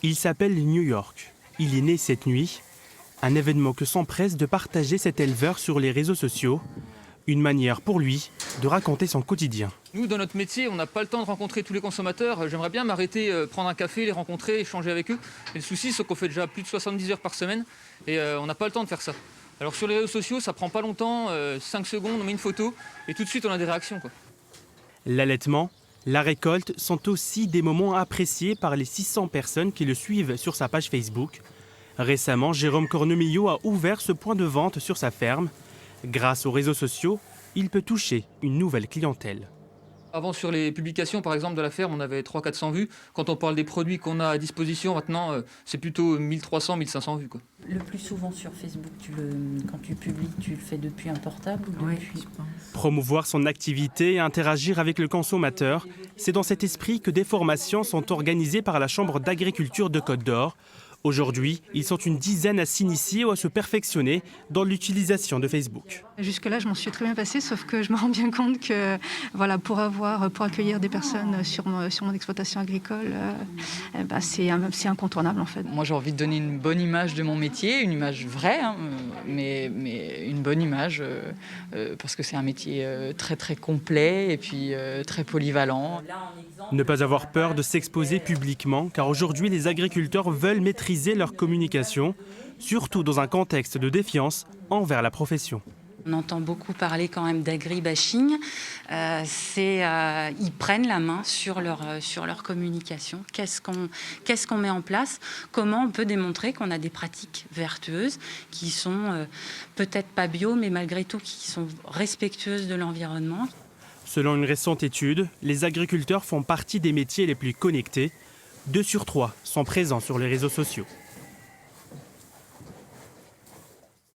Il s'appelle New York. Il est né cette nuit. Un événement que s'empresse de partager cet éleveur sur les réseaux sociaux. Une manière pour lui de raconter son quotidien. Nous, dans notre métier, on n'a pas le temps de rencontrer tous les consommateurs. J'aimerais bien m'arrêter, prendre un café, les rencontrer, échanger avec eux. Et le souci, c'est qu'on fait déjà plus de 70 heures par semaine et on n'a pas le temps de faire ça. Alors sur les réseaux sociaux, ça prend pas longtemps, 5 secondes, on met une photo et tout de suite on a des réactions, quoi. L'allaitement, la récolte sont aussi des moments appréciés par les 600 personnes qui le suivent sur sa page Facebook. Récemment, Jérôme Cornemillot a ouvert ce point de vente sur sa ferme. Grâce aux réseaux sociaux, il peut toucher une nouvelle clientèle. Avant, sur les publications, par exemple, de la ferme, on avait 300-400 vues. Quand on parle des produits qu'on a à disposition, maintenant, c'est plutôt 1300-1500 vues, quoi. Le plus souvent sur Facebook, quand tu publies, tu le fais depuis un portable ou depuis... Oui, je pense. Promouvoir son activité et interagir avec le consommateur, c'est dans cet esprit que des formations sont organisées par la Chambre d'agriculture de Côte d'Or. Aujourd'hui, ils sont une dizaine à s'initier ou à se perfectionner dans l'utilisation de Facebook. Jusque-là, je m'en suis très bien passée, sauf que je me rends bien compte que voilà, pour accueillir des personnes sur mon exploitation agricole, c'est incontournable en fait. Moi, j'ai envie de donner une bonne image de mon métier, une image vraie, hein, mais une bonne image, parce que c'est un métier très très complet et puis très polyvalent. Ne pas avoir peur de s'exposer publiquement, car aujourd'hui, les agriculteurs veulent maîtriser leur communication, surtout dans un contexte de défiance envers la profession. On entend beaucoup parler quand même d'agri-bashing. Ils prennent la main sur leur communication. Qu'est-ce qu'on met en place? Comment on peut démontrer qu'on a des pratiques vertueuses qui sont peut-être pas bio, mais malgré tout qui sont respectueuses de l'environnement? Selon une récente étude, les agriculteurs font partie des métiers les plus connectés. 2 sur 3 sont présents sur les réseaux sociaux.